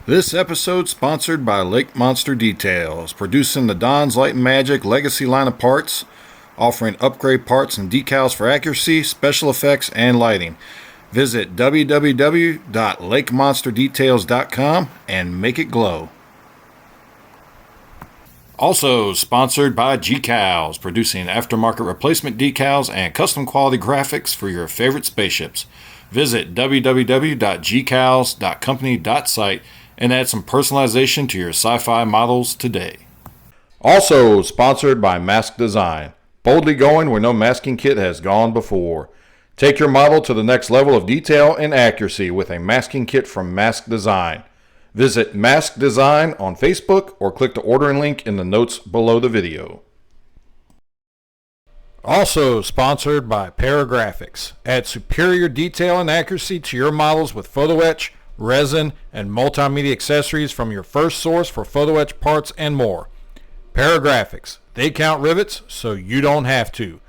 This episode sponsored by Lake Monster Details, producing the Don's Light and Magic Legacy line of parts, offering upgrade parts and decals for accuracy, special effects, and lighting. Visit www.lakemonsterdetails.com and make it glow. Also sponsored by GCals, producing aftermarket replacement decals and custom quality graphics for your favorite spaceships. Visit www.gcals.company.site and add some personalization to your sci-fi models today. Also sponsored by Mask Design, boldly going where no masking kit has gone before. Take your model to the next level of detail and accuracy with a masking kit from Mask Design. Visit Mask Design on Facebook or click the ordering link in the notes below the video. Also sponsored by Paragrafix. Add superior detail and accuracy to your models with photo etch, resin, and multimedia accessories from your first source for photo etch parts and more. Paragrafix. They count rivets so you don't have to.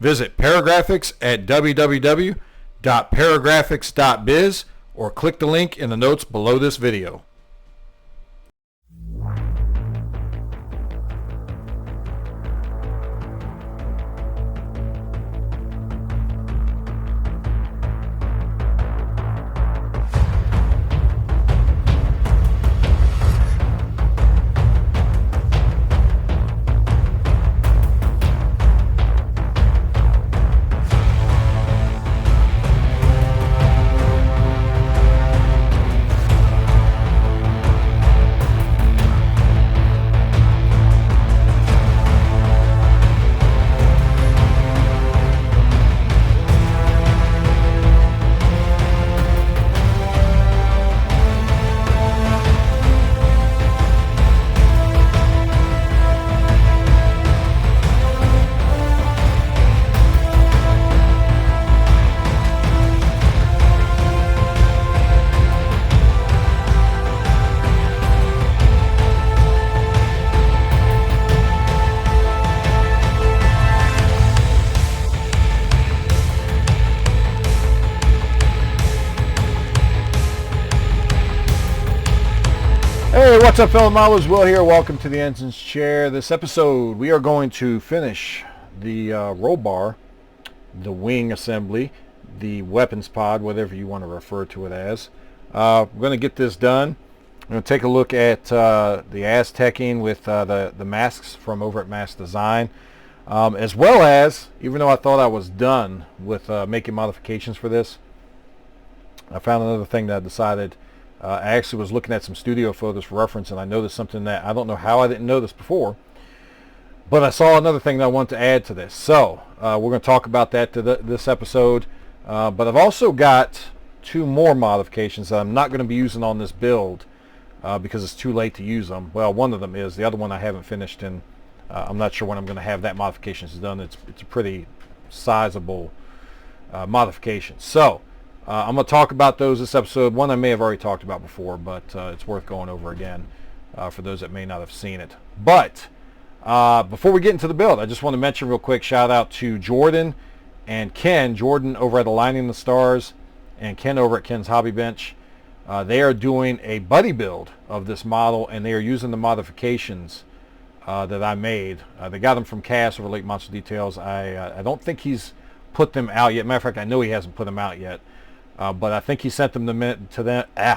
Visit Paragrafix at www.paragrafix.biz or click the link in the notes below this video. Hey, what's up, fellow modelers? Will here. Welcome to the Ensign's Chair. This episode, we are going to finish the roll bar, the wing assembly, the weapons pod, whatever you want to refer to it as. We're going to get this done. I'm going to take a look at the Aztecing with the masks from over at Mask Design, as well as, even though I thought I was done with making modifications for this, I found another thing that I decided. I actually was looking at some studio photos for reference, and I noticed something that I don't know how I didn't know this before, but I saw another thing that I want to add to this. So we're going to talk about that to this episode, but I've also got two more modifications that I'm not going to be using on this build because it's too late to use them. Well, one of them is. The other one I haven't finished, and I'm not sure when I'm going to have that modifications done. It's a pretty sizable modification. So I'm going to talk about those this episode. One I may have already talked about before, but it's worth going over again for those that may not have seen it. But before we get into the build, I just want to mention real quick, shout out to Jordan and Ken. Jordan over at Aligning the Stars and Ken over at Ken's Hobby Bench. They are doing a buddy build of this model, and they are using the modifications that I made. They got them from Cass over Lake Monster Details. I don't think he's put them out yet. Matter of fact, I know he hasn't put them out yet. But I think he sent them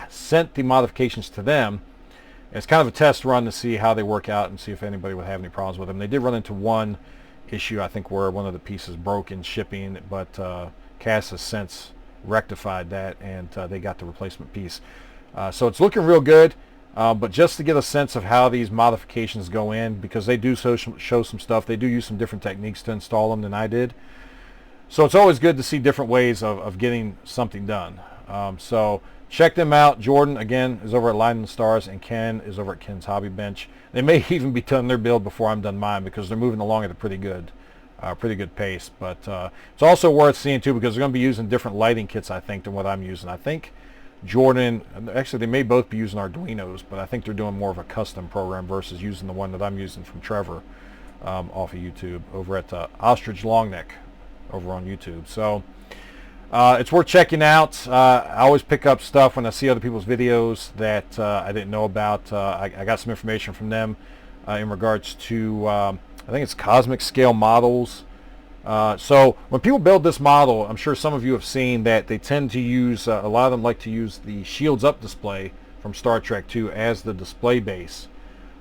sent the modifications to them. It's kind of a test run to see how they work out and see if anybody would have any problems with them. They did run into one issue, I think, where one of the pieces broke in shipping, but Cass has since rectified that, and they got the replacement piece. So it's looking real good, but just to get a sense of how these modifications go in, because they do show some stuff. They do use some different techniques to install them than I did. So it's always good to see different ways of getting something done. So check them out. Jordan, again, is over at Lightning the Stars, and Ken is over at Ken's Hobby Bench. They may even be done their build before I'm done mine, because they're moving along at a pretty good pace. But it's also worth seeing, too, because they're going to be using different lighting kits, I think, than what I'm using. I think Jordan, actually, they may both be using Arduinos, but I think they're doing more of a custom program versus using the one that I'm using from Trevor off of YouTube over at Ostrich Longneck over on YouTube. So It's worth checking out. I always pick up stuff when I see other people's videos that I didn't know about. I got some information from them in regards to, I think it's cosmic scale models. So when people build this model, I'm sure some of you have seen that they tend to use, a lot of them like to use the Shields Up display from Star Trek 2 as the display base.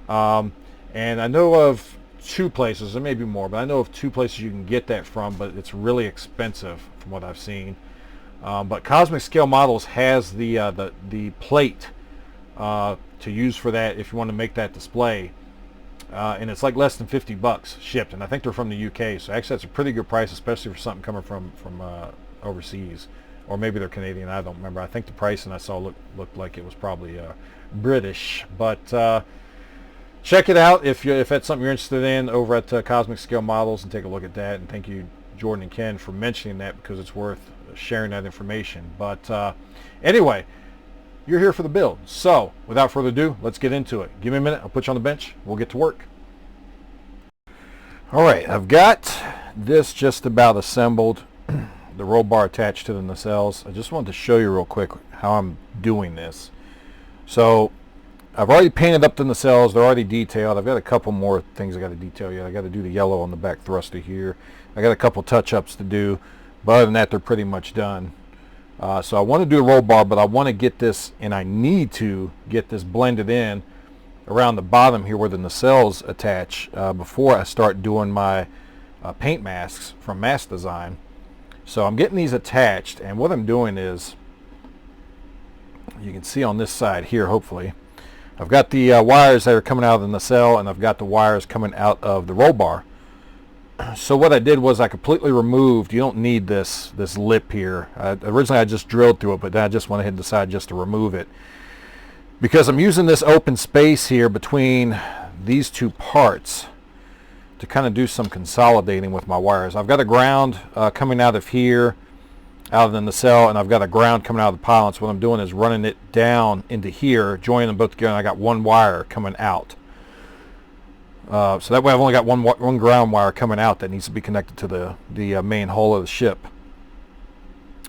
And I know of 2 places, there may be more, but I know of 2 places you can get that from, but it's really expensive from what I've seen. But Cosmic Scale Models has the plate to use for that if you want to make that display. And it's like less than $50 shipped, and I think they're from the UK, so actually that's a pretty good price, especially for something coming from overseas, or maybe they're Canadian. I don't remember. I think the pricing I saw looked like it was probably British, but check it out if that's something you're interested in over at Cosmic Scale Models, and take a look at that. And thank you, Jordan and Ken, for mentioning that, because it's worth sharing that information. But anyway, you're here for the build. So without further ado, let's get into it. Give me a minute. I'll put you on the bench. We'll get to work. All right, I've got this just about assembled, the roll bar attached to the nacelles. I just wanted to show you real quick how I'm doing this. So I've already painted up the nacelles. They're already detailed. I've got a couple more things I got to detail yet. I got to do the yellow on the back thruster here. I got a couple touch-ups to do, but other than that, they're pretty much done. So I want to do a roll bar, but I want to get this, and I need to get this blended in around the bottom here where the nacelles attach before I start doing my paint masks from Mask Design. So I'm getting these attached, and what I'm doing is, you can see on this side here, hopefully, I've got the wires that are coming out of the nacelle, and I've got the wires coming out of the roll bar. So what I did was I completely removed, you don't need this lip here. Originally I just drilled through it, but then I just went ahead and decided just to remove it, because I'm using this open space here between these 2 parts to kind of do some consolidating with my wires. I've got a ground coming out of here, out of the nacelle, and I've got a ground coming out of the pylon. So what I'm doing is running it down into here, joining them both together, and I got 1 wire coming out. So that way I've only got one ground wire coming out that needs to be connected to the main hull of the ship.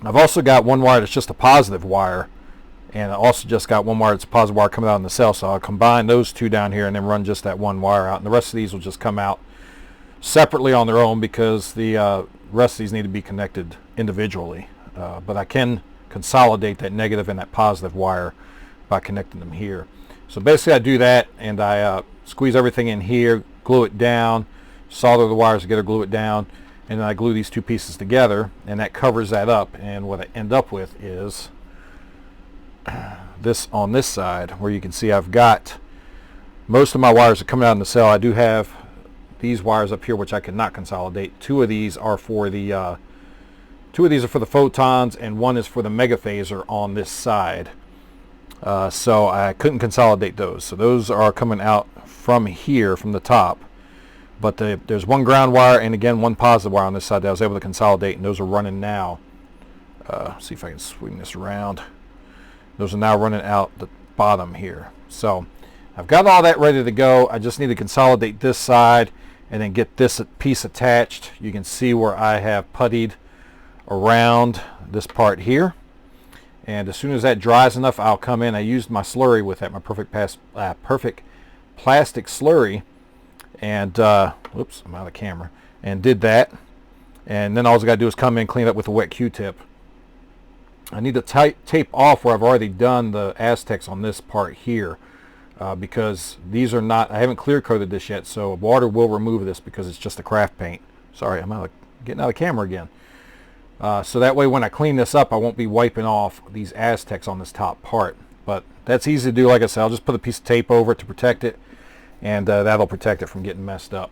I've also got 1 wire that's just a positive wire, and I also just got 1 wire that's a positive wire coming out in the cell. So I'll combine those 2 down here and then run just that 1 wire out, and the rest of these will just come out separately on their own, because the rest of these need to be connected individually. But I can consolidate that negative and that positive wire by connecting them here. So basically I do that, and I squeeze everything in here, glue it down, solder the wires together, glue it down, and then I glue these 2 pieces together, and that covers that up. And what I end up with is this on this side, where you can see I've got most of my wires are coming out in the cell. I do have these wires up here which I cannot consolidate. 2 of these are for the 2 of these are for the photons, and 1 is for the megaphaser on this side. So I couldn't consolidate those. So those are coming out from here, from the top. But there's 1 ground wire and again 1 positive wire on this side that I was able to consolidate, and those are running now. See if I can swing this around. Those are now running out the bottom here. So I've got all that ready to go. I just need to consolidate this side and then get this piece attached. You can see where I have puttied around this part here. And as soon as that dries enough, I'll come in. I used my slurry with that, my perfect plastic slurry, and whoops, I'm out of camera, and did that. And then all I got to do is come in, clean it up with a wet Q-tip. I need to tape off where I've already done the Aztecs on this part here, because these are not, I haven't clear coated this yet, so water will remove this because it's just a craft paint. Sorry, I'm getting out of camera again. So that way when I clean this up, I won't be wiping off these Aztecs on this top part. But that's easy to do. Like I said, I'll just put a piece of tape over it to protect it, and that'll protect it from getting messed up.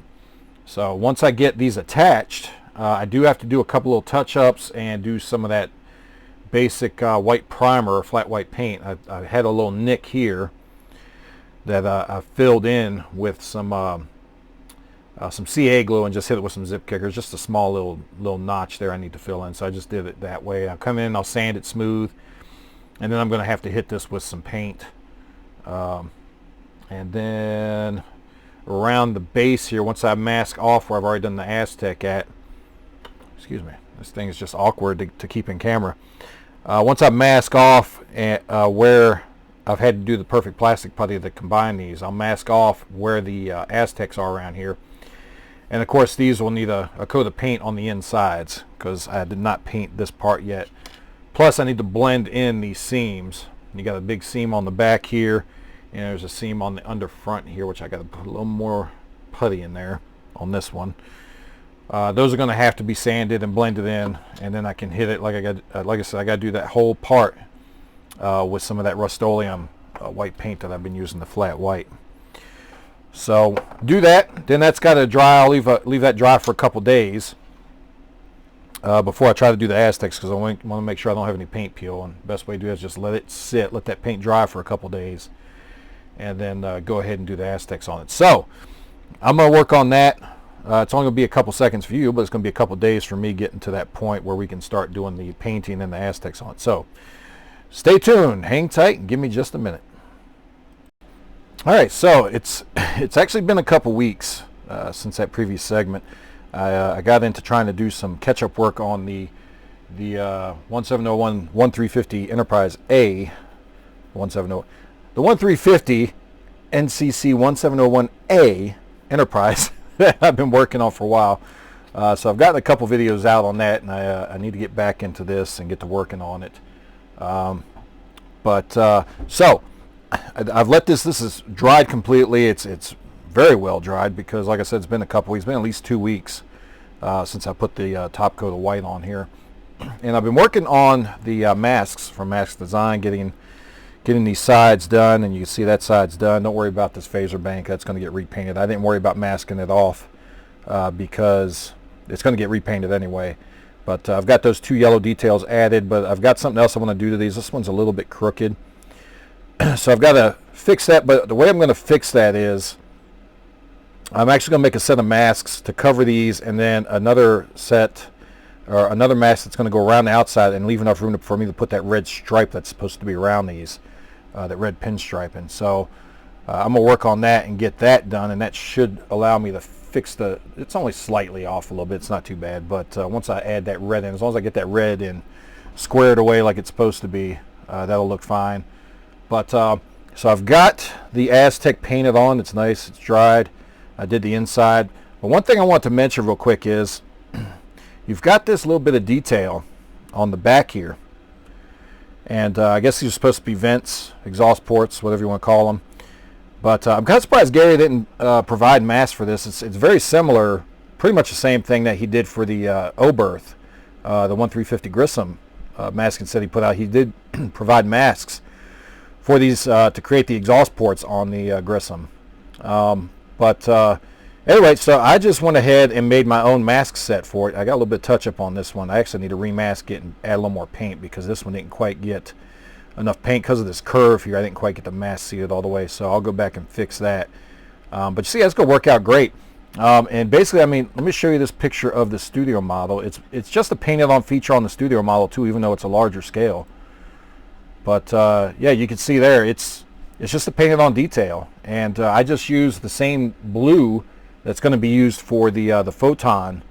So once I get these attached, I do have to do a couple little touch-ups and do some of that basic white primer or flat white paint. I had a little nick here that I filled in with some CA glue and just hit it with some zip kickers. Just a small little notch there I need to fill in, so I just did it that way. I'll come in, I'll sand it smooth, and then I'm going to have to hit this with some paint. And then around the base here, once I mask off where I've already done the Aztec at, excuse me, This thing is just awkward to keep in camera. Once I mask off where I've had to do the perfect plastic putty to combine these, I'll mask off where the Aztecs are around here. And of course these will need a coat of paint on the insides because I did not paint this part yet. Plus I need to blend in these seams. You got a big seam on the back here, and there's a seam on the under front here, which I got to put a little more putty in there on this one. Those are going to have to be sanded and blended in, and then I can hit it like I said, I got to do that whole part with some of that Rust-Oleum white paint that I've been using, the flat white. So do that, then that's got to dry. I'll leave that dry for a couple days before I try to do the Aztecs, because I want to make sure I don't have any paint peel. And the best way to do it is just let it sit, let that paint dry for a couple days, and then go ahead and do the Aztecs on it. So I'm going to work on that. It's only going to be a couple seconds for you, but it's going to be a couple days for me getting to that point where we can start doing the painting and the Aztecs on it. So stay tuned, hang tight, and give me just a minute. All right, so it's actually been a couple weeks since that previous segment. I got into trying to do some catch-up work on the 1701-1350 Enterprise A 1701, the 1350 NCC 1701A Enterprise that I've been working on for a while. So I've gotten a couple videos out on that, and I need to get back into this and get to working on it. So I've let this is dried completely. It's very well dried because, like I said, it's been a couple weeks. It's been at least 2 weeks since I put the top coat of white on here. And I've been working on the masks from Mask Design, getting these sides done, and you can see that side's done. Don't worry about this phaser bank. That's going to get repainted. I didn't worry about masking it off because it's going to get repainted anyway. But I've got those 2 yellow details added, but I've got something else I want to do to these. This one's a little bit crooked. So I've got to fix that, but the way I'm going to fix that is I'm actually going to make a set of masks to cover these, and then another set or another mask that's going to go around the outside and leave enough room for me to put that red stripe that's supposed to be around these, that red pinstriping. So I'm going to work on that and get that done, and that should allow me to fix it's only slightly off a little bit. It's not too bad, but once I add that red in, as long as I get that red in squared away like it's supposed to be, that'll look fine. But so I've got the Aztec painted on. It's nice. It's dried. I did the inside. But one thing I want to mention real quick is you've got this little bit of detail on the back here. And I guess these are supposed to be vents, exhaust ports, whatever you want to call them. But I'm kind of surprised Gary didn't provide masks for this. It's very similar, pretty much the same thing that he did for the O-berth, the 1350 Grissom mask instead he put out. He did provide masks for these to create the exhaust ports on the Grissom. Anyway, so I just went ahead and made my own mask set for it. I got a little bit of touch up on this one. I actually need to remask it and add a little more paint because this one didn't quite get enough paint because of this curve here. I didn't quite get the mask seated all the way, so I'll go back and fix that. But you see, that's going to work out great. And basically, I mean, let me show you this picture of the studio model. It's just a painted on feature on the studio model too, even though it's a larger scale. But yeah, you can see there, it's just a painted on detail. And I just used the same blue that's going to be used for the photon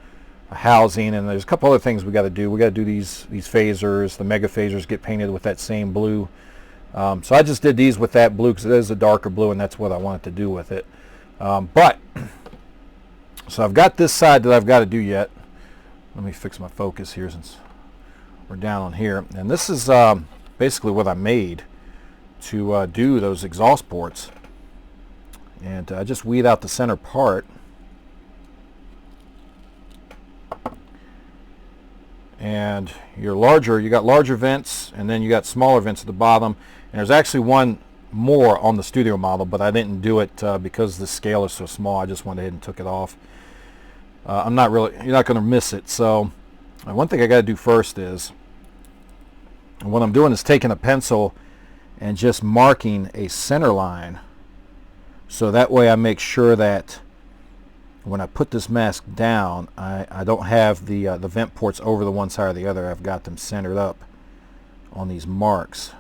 housing, and there's a couple other things we got to do. We got to do these phasers, the mega phasers get painted with that same blue. So I just did these with that blue because it is a darker blue, and that's what I wanted to do with it. So I've got this side that I've got to do yet. Let me fix my focus here since we're down on here. And this is basically what I made to do those exhaust ports. And I just weed out the center part. And you got larger vents, and then you got smaller vents at the bottom. And there's actually one more on the studio model, but I didn't do it because the scale is so small. I just went ahead and took it off. You're not going to miss it. So one thing I got to do first is, what I'm doing is taking a pencil and just marking a center line. So that way I make sure that when I put this mask down, I don't have the vent ports over the one side or the other. I've got them centered up on these marks.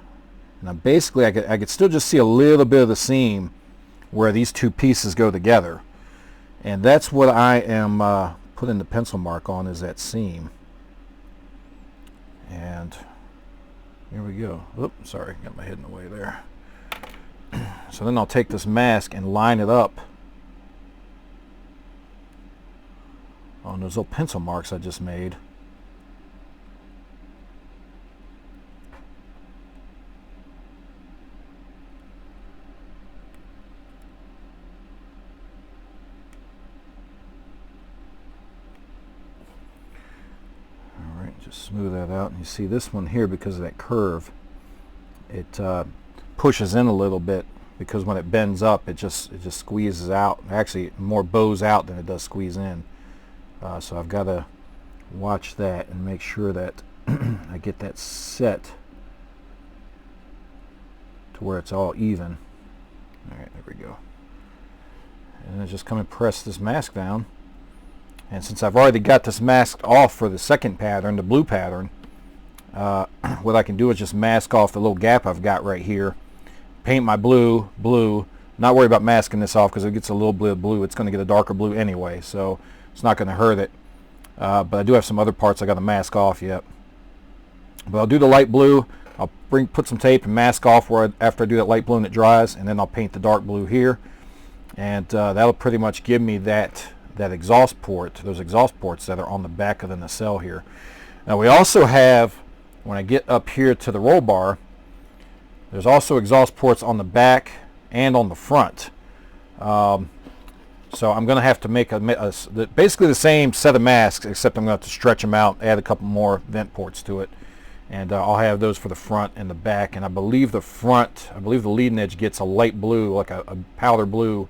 Now basically I could still just see a little bit of the seam where these two pieces go together. And that's what I am putting the pencil mark on, is that seam. And here we go. Oops, sorry, got my head in the way there. So then I'll take this mask and line it up on those little pencil marks I just made. Alright, just smooth that out. And you see this one here, because of that curve, it pushes in a little bit, because when it bends up it just squeezes out. Actually, it more bows out than it does squeeze in. So I've got to watch that and make sure that I get that set to where it's all even. Alright, there we go. And then just come and press this mask down. And since I've already got this masked off for the second pattern, the blue pattern, what I can do is just mask off the little gap I've got right here, paint my blue, not worry about masking this off, because it gets a little bit of blue. It's going to get a darker blue anyway, so it's not going to hurt it. But I do have some other parts I got to mask off yet. But I'll do the light blue. I'll put some tape and mask off after I do that light blue and it dries, and then I'll paint the dark blue here. And that'll pretty much give me that exhaust port, those exhaust ports that are on the back of the nacelle here. Now we also have, when I get up here to the roll bar, there's also exhaust ports on the back and on the front. So I'm going to have to make basically the same set of masks, except I'm going to have to stretch them out, add a couple more vent ports to it. And I'll have those for the front and the back. And I believe the leading edge gets a light blue, like a powder blue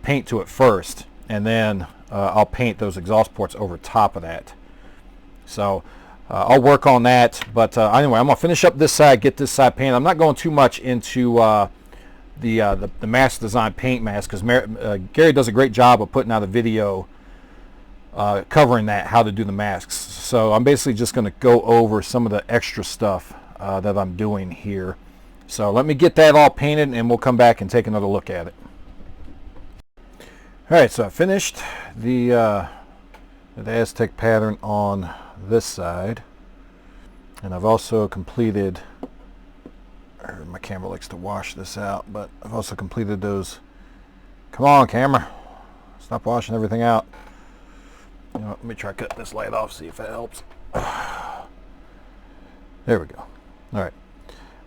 paint to it first. And then I'll paint those exhaust ports over top of that. So I'll work on that. But anyway, I'm going to finish up this side, get this side painted. I'm not going too much into the mask design paint mask, because Gary does a great job of putting out a video covering that, how to do the masks. So I'm basically just going to go over some of the extra stuff that I'm doing here. So let me get that all painted and we'll come back and take another look at it. Alright, so I finished the Aztec pattern on this side, and I've also completed, my camera likes to wash this out, but I've also completed those. Come on, camera, stop washing everything out. You know what, let me try to cut this light off, see if that helps. There we go. Alright,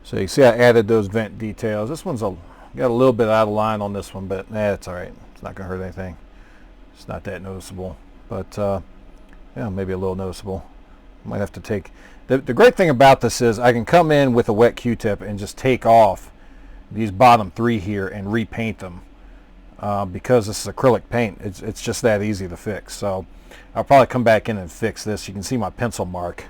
so you see I added those vent details. This one's got a little bit out of line on this one, but it's alright. It's not going to hurt anything. It's not that noticeable, but yeah, maybe a little noticeable. Might have to take the great thing about this is I can come in with a wet Q-tip and just take off these bottom three here and repaint them, because this is acrylic paint. It's just that easy to fix. So I'll probably come back in and fix this. You can see my pencil mark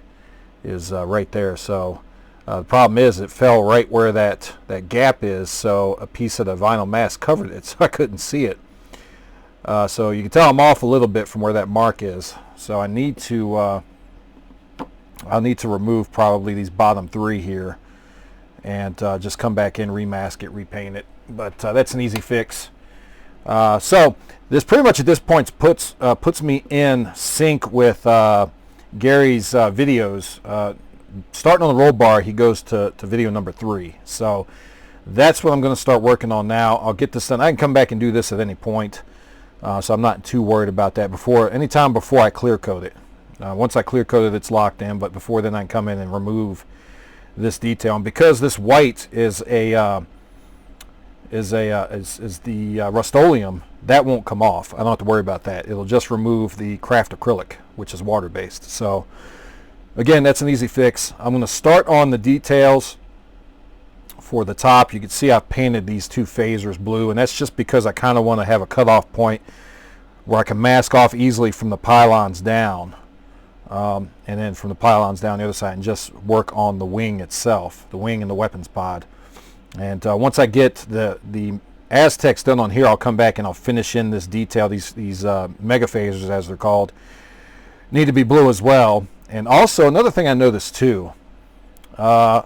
is right there. So the problem is it fell right where that gap is, so a piece of the vinyl mask covered it, so I couldn't see it. So you can tell I'm off a little bit from where that mark is. So I'll need to remove probably these bottom three here, and just come back in, remask it, repaint it. But that's an easy fix. So this pretty much at this point puts me in sync with Gary's videos. Starting on the roll bar, he goes to video number 3. So that's what I'm going to start working on now. I'll get this done. I can come back and do this at any point. So I'm not too worried about that anytime before I clear coat it. Once I clear coat it, it's locked in, but before then I can come in and remove this detail. And because this white is the Rust-Oleum, that won't come off. I don't have to worry about that. It'll just remove the craft acrylic, which is water based. So again, that's an easy fix. I'm going to start on the details for the top. You can see I've painted these two phasers blue, and that's just because I kind of want to have a cutoff point where I can mask off easily from the pylons down, and then from the pylons down the other side, and just work on the wing itself, the wing and the weapons pod. And once I get the Aztecs done on here, I'll come back and I'll finish in this detail. These mega phasers, as they're called, need to be blue as well. And also another thing I noticed too, let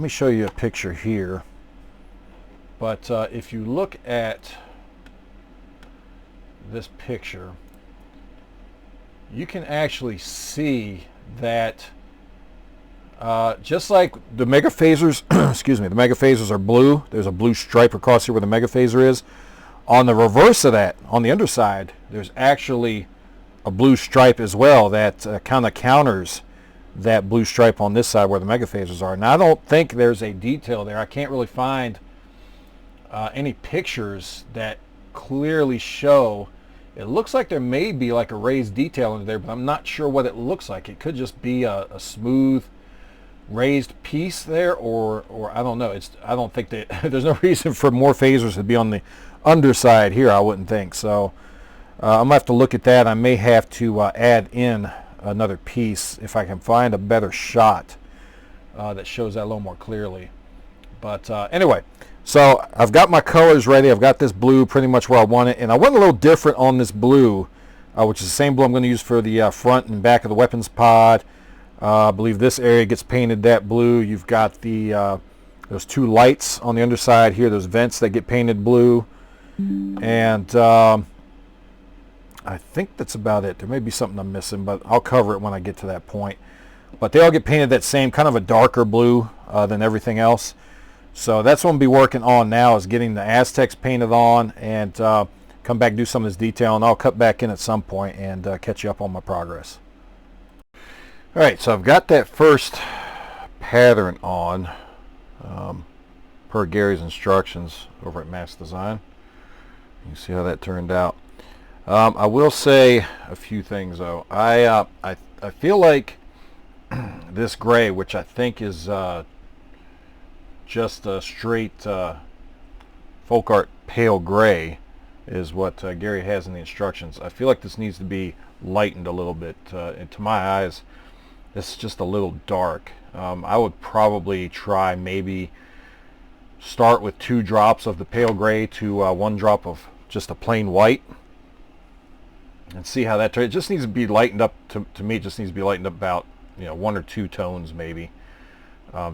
me show you a picture here, but if you look at this picture, you can actually see that Just like the mega phasers, excuse me, the mega phasers are blue. There's a blue stripe across here where the mega phaser is. On the reverse of that, on the underside, there's actually a blue stripe as well that kind of counters that blue stripe on this side where the mega phasers are. Now, I don't think there's a detail there. I can't really find any pictures that clearly show. It looks like there may be like a raised detail in there, but I'm not sure what it looks like. It could just be a smooth raised piece there, or I don't know. I don't think that there's no reason for more phasers to be on the underside here, I wouldn't think. So I'm gonna have to look at that. I may have to add in another piece if I can find a better shot that shows that a little more clearly. But anyway, so I've got my colors ready. I've got this blue pretty much where I want it, and I went a little different on this blue, which is the same blue I'm going to use for the front and back of the weapons pod. I believe this area gets painted that blue. You've got the those two lights on the underside here, those vents that get painted blue. And I think that's about it. There may be something I'm missing, but I'll cover it when I get to that point. But they all get painted that same kind of a darker blue than everything else. So that's what I'm going to be working on now, is getting the Aztecs painted on and come back and do some of this detail. And I'll cut back in at some point and catch you up on my progress. All right, so I've got that first pattern on per Gary's instructions over at Mass Design. You can see how that turned out. I will say a few things though. I feel like this gray, which I think is just a straight folk art pale gray, is what Gary has in the instructions. I feel like this needs to be lightened a little bit. And to my eyes, this is just a little dark. I would probably try maybe start with 2 drops of the pale gray to 1 drop of just a plain white, and see how that turns. It just needs to be lightened up. To me, it just needs to be lightened up about 1 or 2 tones maybe.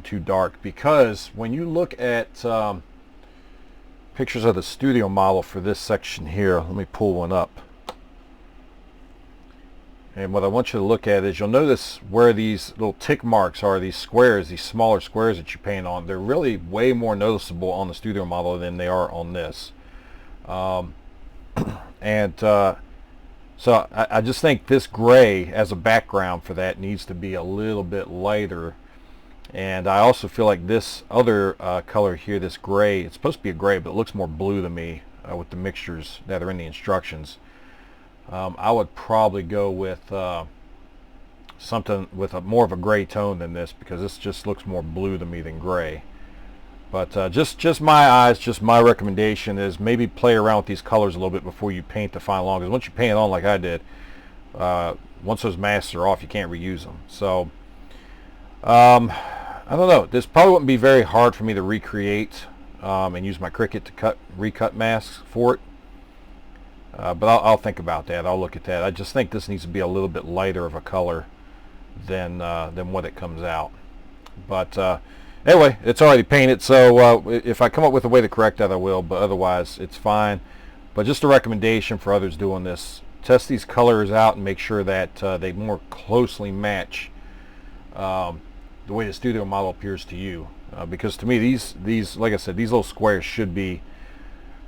Too dark, because when you look at pictures of the studio model for this section here, let me pull one up. And what I want you to look at is, you'll notice where these little tick marks are, these squares, these smaller squares that you paint on. They're really way more noticeable on the studio model than they are on this. So I just think this gray as a background for that needs to be a little bit lighter. And I also feel like this other color here, this gray, it's supposed to be a gray, but it looks more blue to me with the mixtures that are in the instructions. I would probably go with something with more of a gray tone than this, because this just looks more blue to me than gray. But just my eyes, just my recommendation is maybe play around with these colors a little bit before you paint the final on, because once you paint it on like I did, once those masks are off, you can't reuse them. So I don't know, this probably wouldn't be very hard for me to recreate and use my Cricut to recut masks for it. But I'll think about that. I'll look at that. I just think this needs to be a little bit lighter of a color than what it comes out. But anyway, it's already painted, so if I come up with a way to correct that, I will. But otherwise, it's fine. But just a recommendation for others doing this: test these colors out and make sure that they more closely match the way the studio model appears to you. Because to me, these, like I said, these little squares should be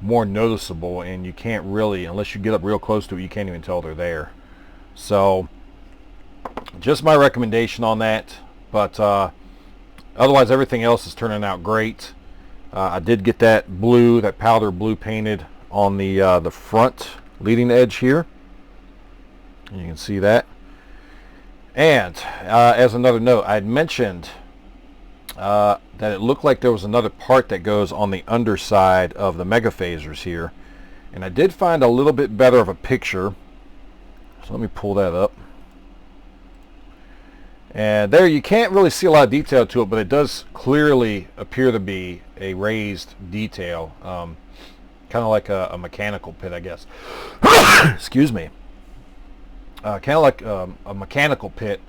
more noticeable, and you can't really, unless you get up real close to it, you can't even tell they're there. So just my recommendation on that. But otherwise, everything else is turning out great. I did get that blue, that powder blue, painted on the front leading edge here, and you can see that. And as another note, I had mentioned that it looked like there was another part that goes on the underside of the mega phasers here, and I did find a little bit better of a picture, so let me pull that up. And there, you can't really see a lot of detail to it, but it does clearly appear to be a raised detail, kind of like a mechanical pit, I guess. Excuse me. Kind of like a mechanical pit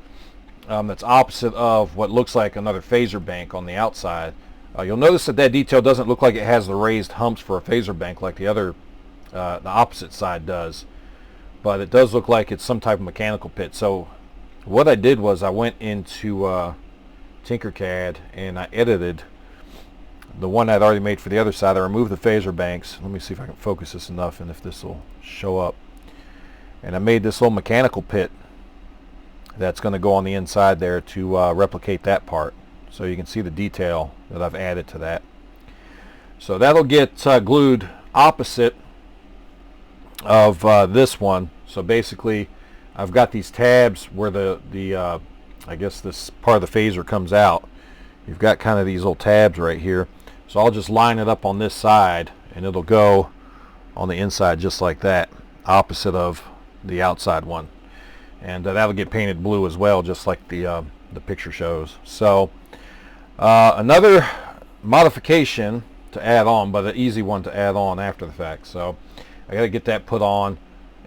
that's opposite of what looks like another phaser bank on the outside. You'll notice that detail doesn't look like it has the raised humps for a phaser bank like the other, the opposite side does, but it does look like it's some type of mechanical pit. So what I did was I went into Tinkercad, and I edited the one I'd already made for the other side. I removed the phaser banks. Let me see if I can focus this enough and if this will show up. And I made this little mechanical pit that's going to go on the inside there to replicate that part. So you can see the detail that I've added to that. So that'll get glued opposite of this one. So basically I've got these tabs where the I guess this part of the phaser comes out. You've got kind of these little tabs right here. So I'll just line it up on this side and it'll go on the inside just like that, opposite of the outside one. And that'll get painted blue as well, just like the picture shows. So another modification to add on, but an easy one to add on after the fact. So I got to get that put on,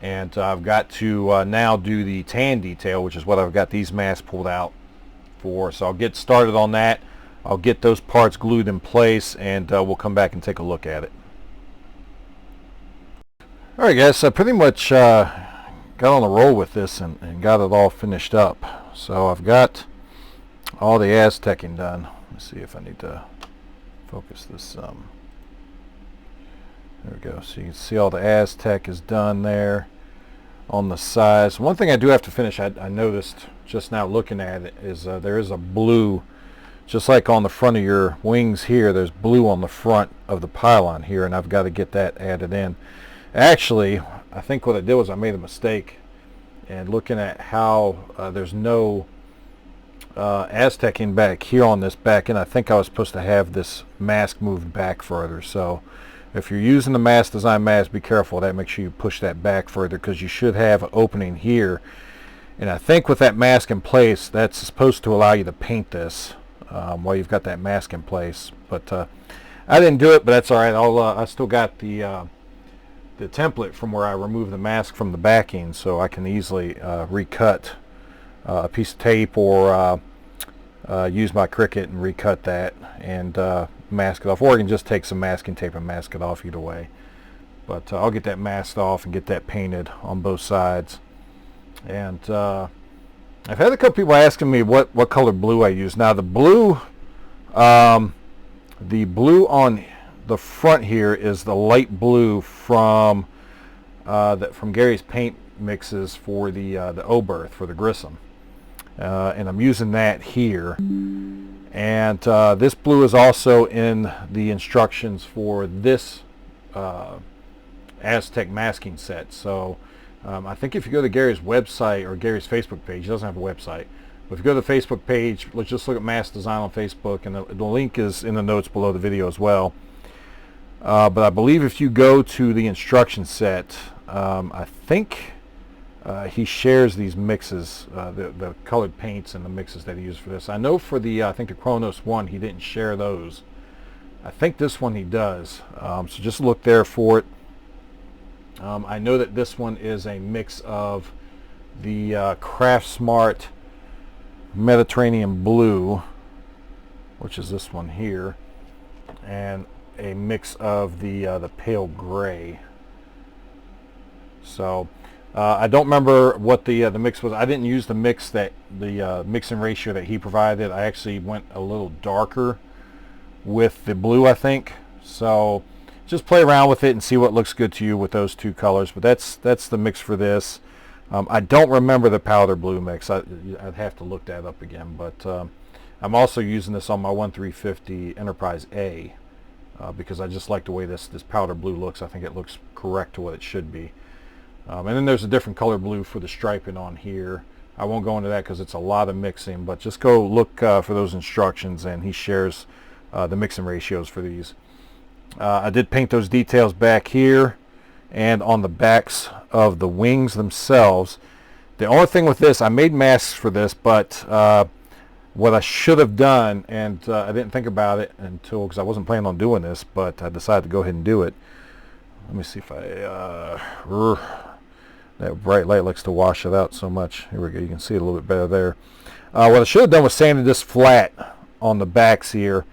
and I've got to now do the tan detail, which is what I've got these masks pulled out for. So I'll get started on that. I'll get those parts glued in place, and we'll come back and take a look at it. Alright guys, so I pretty much got on the roll with this and got it all finished up. So I've got all the Aztecing done. Let's see if I need to focus this. There we go. So you can see all the Aztec is done there on the sides. One thing I do have to finish, I noticed just now looking at it, is there is a blue, just like on the front of your wings here, there's blue on the front of the pylon here, and I've got to get that added in. Actually, I think what I did was I made a mistake, and looking at how there's no Aztecing back here on this back end, I think I was supposed to have this mask moved back further. So if you're using the mask design mask, be careful of that. Make sure you push that back further, because you should have an opening here. And I think with that mask in place, that's supposed to allow you to paint this while you've got that mask in place. But I didn't do it, but that's all right. I still got the template from where I removed the mask from the backing, so I can easily recut a piece of tape or use my Cricut and recut that and mask it off, or I can just take some masking tape and mask it off, either way. But I'll get that masked off and get that painted on both sides. And I've had a couple people asking me what color blue I use. Now the blue on the front here is the light blue from Gary's paint mixes for the Oberth, for the Grissom, and I'm using that here. And this blue is also in the instructions for this Aztec masking set. So I think if you go to Gary's website or Gary's Facebook page, he doesn't have a website, but if you go to the Facebook page, let's just look at Mask Design on Facebook, and the link is in the notes below the video as well. But I believe if you go to the instruction set, I think he shares these mixes, the colored paints and the mixes that he used for this. I know for the I think the Kronos one, he didn't share those. I think this one he does. So just look there for it. I know that this one is a mix of the Craft Smart Mediterranean Blue, which is this one here, and a mix of the pale gray. So I don't remember what the mix was. I didn't use the mix that the mixing ratio that he provided. I actually went a little darker with the blue, I think. So just play around with it and see what looks good to you with those two colors. But that's the mix for this. I don't remember the powder blue mix. I'd have to look that up again. But I'm also using this on my 1350 Enterprise A. Because I just like the way this powder blue looks. I think it looks correct to what it should be. And then there's a different color blue for the striping on here. I won't go into that because it's a lot of mixing, but just go look for those instructions, and he shares the mixing ratios for these. I did paint those details back here and on the backs of the wings themselves. The only thing with this, I made masks for this, but what I should have done, and I didn't think about it until, because I wasn't planning on doing this, but I decided to go ahead and do it. Let me see if that bright light likes to wash it out so much. Here we go. You can see it a little bit better there. What I should have done was sanded this flat on the backs here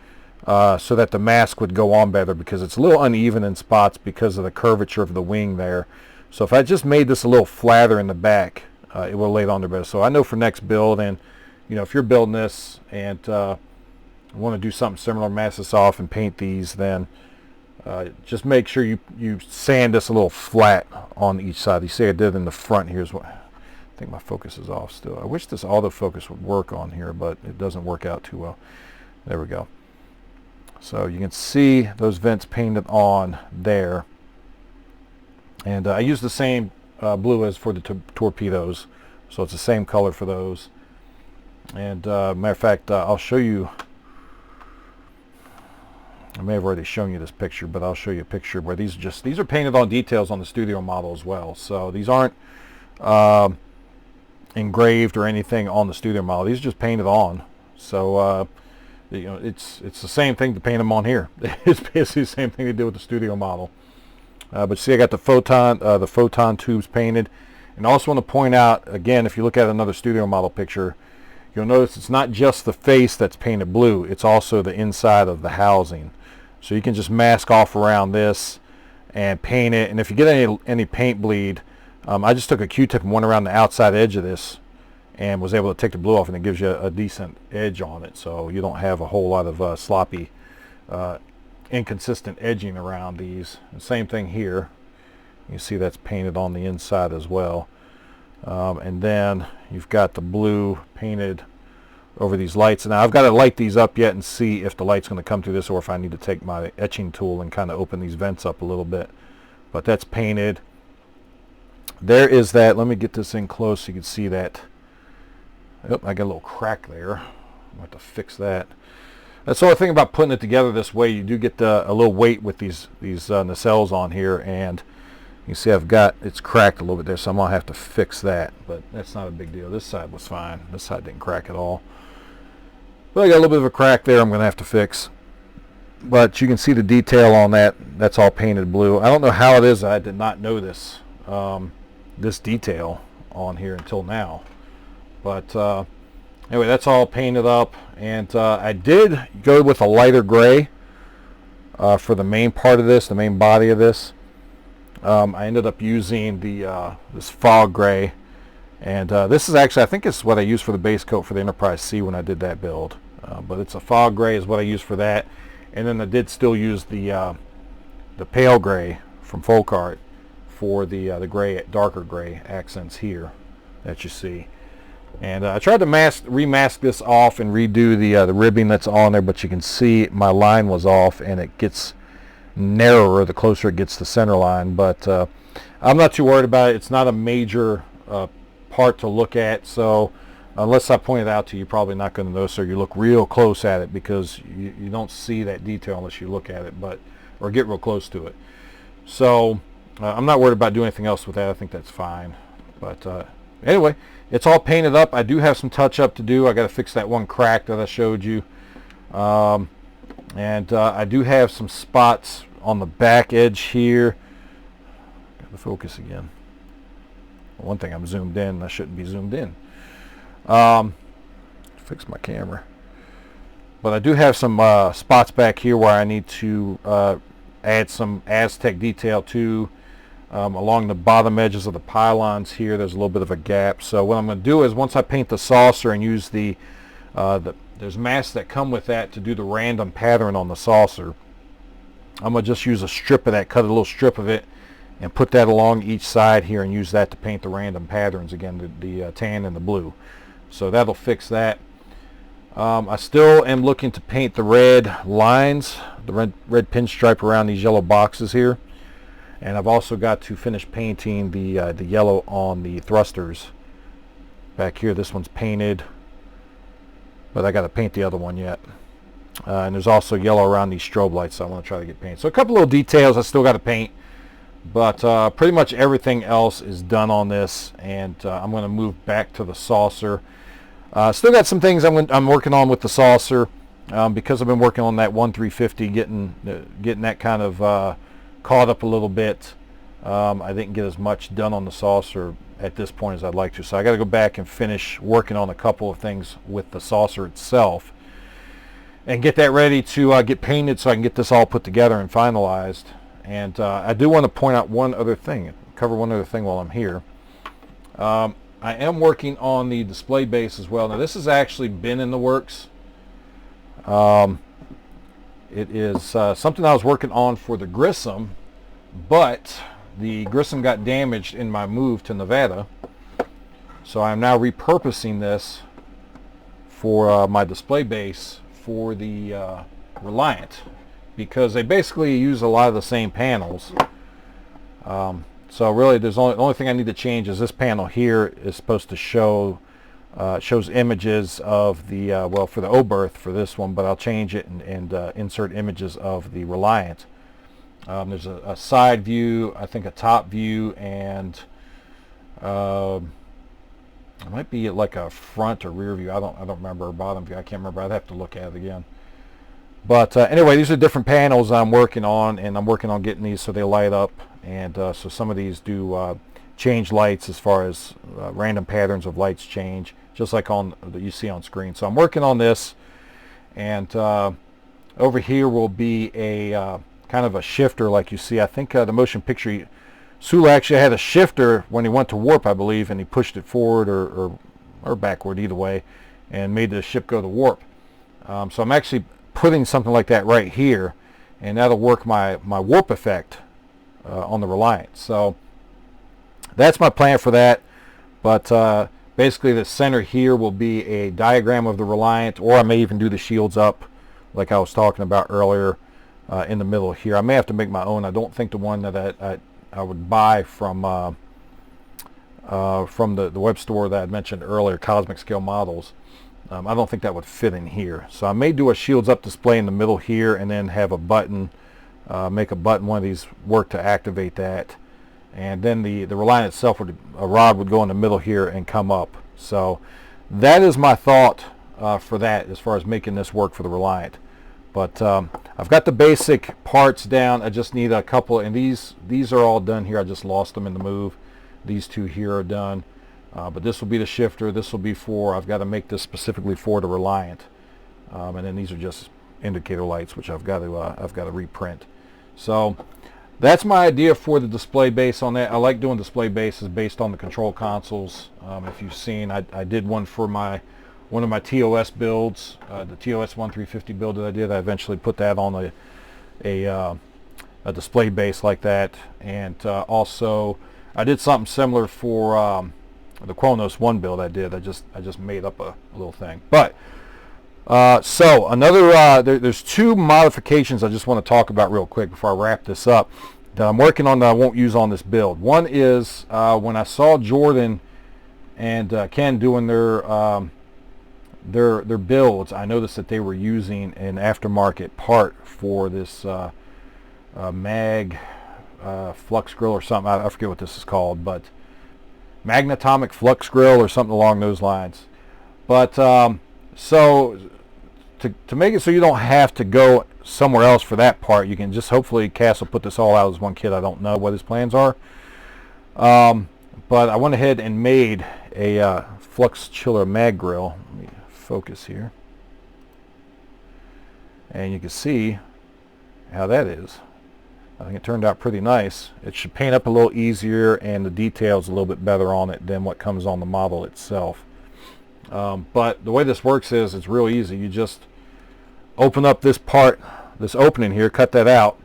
so that the mask would go on better, because it's a little uneven in spots because of the curvature of the wing there. So if I just made this a little flatter in the back, it will lay it on there better. So I know for next build, and if you're building this and want to do something similar, mask this off and paint these, then just make sure you sand this a little flat on each side. You see I did in the front. Here's what I think. My focus is off still. I wish this autofocus would work on here, but it doesn't work out too well. There we go. So you can see those vents painted on there. And I use the same blue as for the torpedoes, so it's the same color for those. And matter of fact, I'll show you. I may have already shown you this picture, but I'll show you a picture where these are painted on details on the studio model as well. So these aren't engraved or anything on the studio model. These are just painted on. So it's the same thing to paint them on here. It's basically the same thing they did with the studio model. But see, I got the photon tubes painted. And I also want to point out again, if you look at another studio model picture, you'll notice it's not just the face that's painted blue. It's also the inside of the housing. So you can just mask off around this and paint it. And if you get any paint bleed, I just took a Q-tip and went around the outside edge of this and was able to take the blue off, and it gives you a decent edge on it, so you don't have a whole lot of sloppy, inconsistent edging around these. And same thing here. You see that's painted on the inside as well. And then you've got the blue painted over these lights. Now I've got to light these up yet and see if the light's going to come through this, or if I need to take my etching tool and kind of open these vents up a little bit. But that's painted. There is that. Let me get this in close so you can see that. Oh, I got a little crack there. I'm going to have to fix that. That's the only thing about putting it together this way. You do get a little weight with these nacelles on here, and you see it's cracked a little bit there, so I'm going to have to fix that. But that's not a big deal. This side was fine. This side didn't crack at all. But I got a little bit of a crack there I'm going to have to fix. But you can see the detail on that. That's all painted blue. I don't know how it is. I did not know this detail on here until now. But anyway, that's all painted up. And I did go with a lighter gray for the main part of this, the main body of this. I ended up using this fog gray. And this is actually, I think it's what I used for the base coat for the Enterprise C when I did that build. But it's a fog gray is what I used for that. And then I did still use the pale gray from Folk Art for the gray, darker gray accents here that you see. And I tried to remask this off and redo the ribbing that's on there, but you can see my line was off, and it gets narrower the closer it gets to center line. But I'm not too worried about it. It's not a major part to look at, so unless I point it out to you, you're probably not going to notice, or you look real close at it, because you don't see that detail unless you look at it, or get real close to it. So I'm not worried about doing anything else with that. I think that's fine. But anyway, it's all painted up. I do have some touch up to do. I got to fix that one crack that I showed you. And I do have some spots on the back edge here. Got to focus again. One thing, I'm zoomed in. I shouldn't be zoomed in. Fix my camera. But I do have some spots back here where I need to add some Aztec detail to. Along the bottom edges of the pylons here, there's a little bit of a gap. So what I'm going to do is, once I paint the saucer and use there's masks that come with that to do the random pattern on the saucer, I'm going to just use a strip of that, cut a little strip of it, and put that along each side here and use that to paint the random patterns again, the tan and the blue. So that'll fix that. I still am looking to paint the red lines, the red pinstripe around these yellow boxes here. And I've also got to finish painting the yellow on the thrusters. Back here, this one's painted, but I got to paint the other one yet. And there's also yellow around these strobe lights, so I want to try to get painted. So a couple little details I still got to paint, but pretty much everything else is done on this. And I'm going to move back to the saucer. Still got some things I'm working on with the saucer, because I've been working on that 1350, getting that kind of caught up a little bit. I didn't get as much done on the saucer at this point as I'd like to, so I got to go back and finish working on a couple of things with the saucer itself and get that ready to get painted, so I can get this all put together and finalized. And I do want to point out one other thing, cover one other thing while I'm here. I I am working on the display base as well. Now this has actually been in the works. It is something I was working on for the Grissom, but the Grissom got damaged in my move to Nevada. So I'm now repurposing this for my display base for the Reliant, because they basically use a lot of the same panels. So really, the only thing I need to change is this panel here is supposed to show shows images of the well, for the Oberth for this one, but I'll change it and insert images of the Reliant. There's a side view, I think a top view, and it might be like a front or rear view. I don't remember, or bottom view. I can't remember. I'd have to look at it again. But anyway, these are different panels I'm working on, and I'm working on getting these so they light up. And so some of these do change lights as far as random patterns of lights change, just like on that you see on screen. So I'm working on this, and over here will be a kind of a shifter like you see. I think the motion picture, Sula actually had a shifter when he went to warp, I believe, and he pushed it forward or backward, either way, and made the ship go to warp. So I'm actually putting something like that right here, and that'll work my warp effect on the Reliant. So that's my plan for that. But basically the center here will be a diagram of the Reliant, or I may even do the shields up like I was talking about earlier in the middle here. I may have to make my own. I don't think the one that I would buy from the web store that I mentioned earlier, Cosmic Scale Models, I don't think that would fit in here. So I may do a shields up display in the middle here, and then have a button, make a button, one of these work to activate that, and then the Reliant itself a rod would go in the middle here and come up. So that is my thought for that, as far as making this work for the Reliant. But I've got the basic parts down. I just need a couple, and these are all done here. I just lost them in the move. These two here are done. But this will be the shifter. This will be for, I've got to make this specifically for the Reliant. And then these are just indicator lights, which I've got to reprint. So that's my idea for the display base on that. I like doing display bases based on the control consoles. If you've seen, I did one for one of my TOS builds, the TOS 1350 build that I did. I eventually put that on a display base like that. And also I did something similar for the Kronos 1 build I did. I just made up a little thing. But so another there's two modifications I just want to talk about real quick before I wrap this up that I'm working on that I won't use on this build. One is when I saw Jordan and Ken doing their builds, I noticed that they were using an aftermarket part for this mag flux grill or something. I forget what this is called, but magnetomic flux grill or something along those lines. But so to make it so you don't have to go somewhere else for that part, you can just, hopefully Castle put this all out as one kit. I don't know what his plans are, but I went ahead and made a flux chiller mag grill. Let me focus here, and you can see how that is. I think it turned out pretty nice. It should paint up a little easier, and the details a little bit better on it than what comes on the model itself. But the way this works is it's real easy. You just open up this part, this opening here, cut that out,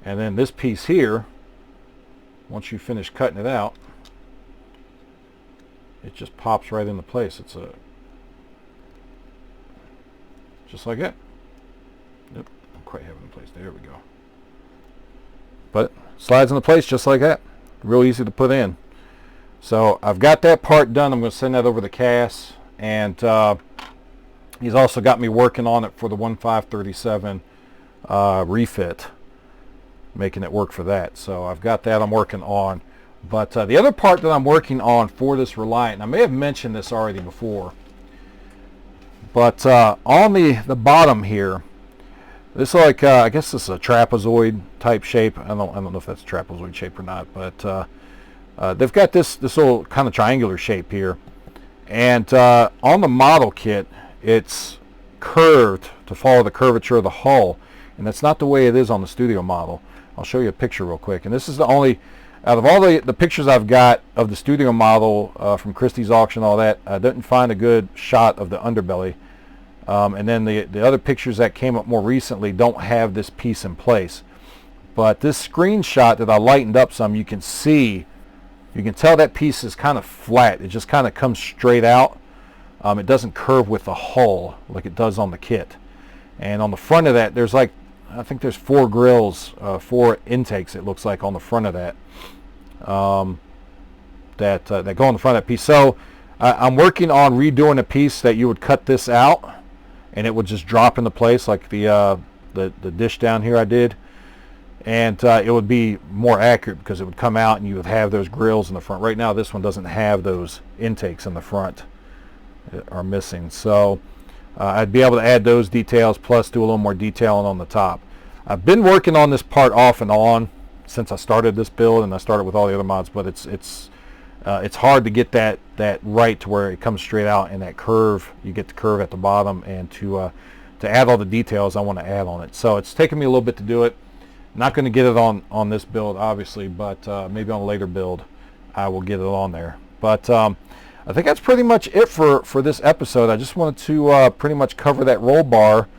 and then this piece here, once you finish cutting it out, it just pops right into place. It's just like that. Yep, don't quite have it in place. There we go. But slides into place just like that. Real easy to put in. So I've got that part done. I'm going to send that over to Cass, and he's also got me working on it for the 1537 refit, making it work for that. So I've got that I'm working on. But the other part that I'm working on for this Reliant, and I may have mentioned this already before, but on the bottom here, this is like I guess this is a trapezoid type shape. I don't know if that's a trapezoid shape or not, but they've got this little kind of triangular shape here, and on the model kit it's curved to follow the curvature of the hull, and that's not the way it is on the studio model. I'll show you a picture real quick, and this is the only, out of all the pictures I've got of the studio model from Christie's auction, all that, I didn't find a good shot of the underbelly. And then the other pictures that came up more recently don't have this piece in place. But this screenshot that I lightened up some, you can tell that piece is kind of flat. It just kind of comes straight out. It doesn't curve with the hull like it does on the kit. And on the front of that, there's like, I think there's 4 grills, 4 intakes, it looks like, on the front of that. That go on the front of that piece. So I'm working on redoing a piece that you would cut this out and it would just drop into place like the dish down here I did, and it would be more accurate because it would come out and you would have those grills in the front. Right now this one doesn't have those intakes in the front, are missing. So I'd be able to add those details plus do a little more detailing on the top. I've been working on this part off and on since I started this build, and I started with all the other mods, but it's hard to get that right to where it comes straight out and that curve, you get the curve at the bottom, and to add all the details I want to add on it. So it's taken me a little bit to do it. Not going to get it on this build obviously, but maybe on a later build I will get it on there. But I think that's pretty much it for this episode. I just wanted to pretty much cover that roll bar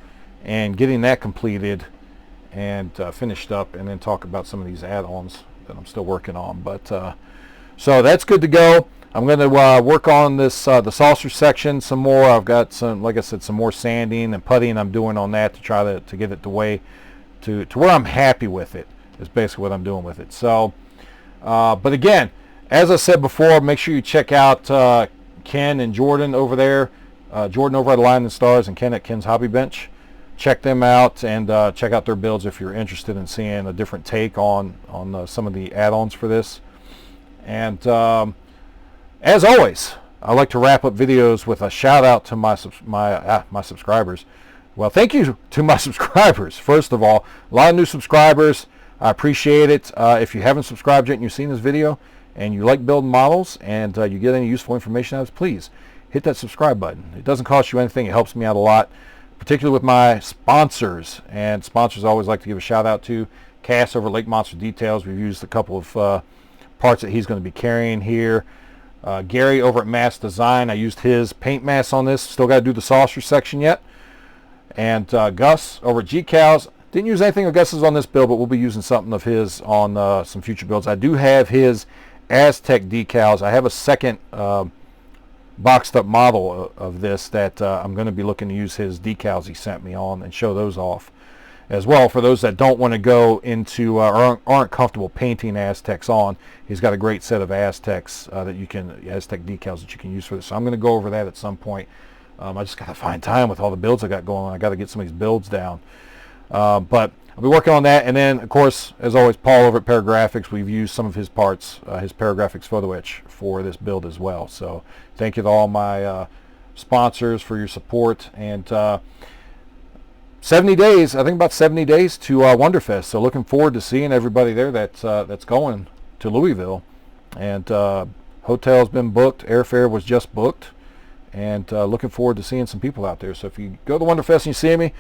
and getting that completed and finished up, and then talk about some of these add-ons that I'm still working on. But so that's good to go. I'm going to work on this the saucer section some more. I've got some, like I said, some more sanding and puttying I'm doing on that to try to get it the way to where I'm happy with it, is basically what I'm doing with it. So but again, as I said before, make sure you check out Ken and Jordan over there. Jordan over at Lion and Stars and Ken at Ken's Hobby Bench. Check them out and check out their builds if you're interested in seeing a different take on some of the add-ons for this. And as always, I like to wrap up videos with a shout out to my subscribers. Well, thank you to my subscribers. First of all, a lot of new subscribers. I appreciate it. If you haven't subscribed yet and you've seen this video and you like building models and you get any useful information out of it, please hit that subscribe button. It doesn't cost you anything. It helps me out a lot, particularly with my sponsors. And sponsors I always like to give a shout out to. Cass over Lake Monster Details. We've used a couple of parts that he's going to be carrying here. Gary over at Mass Design. I used his paint mask on this. Still got to do the saucer section yet. And Gus over at G-Cows. Didn't use anything of Gus's on this build, but we'll be using something of his on some future builds. I do have his Aztec decals. I have a second boxed up model of this that I'm going to be looking to use his decals he sent me on and show those off as well. For those that don't want to go into or aren't comfortable painting Aztecs on, he's got a great set of Aztecs Aztec decals that you can use for this. So I'm going to go over that at some point. I just got to find time with all the builds I got going on. I got to get some of these builds down. But I'll be working on that. And then, of course, as always, Paul over at Paragrafix, we've used some of his parts, his Paragrafix photo etch for this build as well. So thank you to all my sponsors for your support. And 70 days, I think about 70 days to Wonderfest. So looking forward to seeing everybody there that's going to Louisville. And hotel's been booked. Airfare was just booked. And looking forward to seeing some people out there. So if you go to Wonderfest and you see me,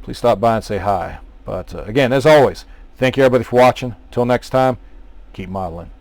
please stop by and say hi. But again, as always, thank you everybody for watching. Till next time, keep modeling.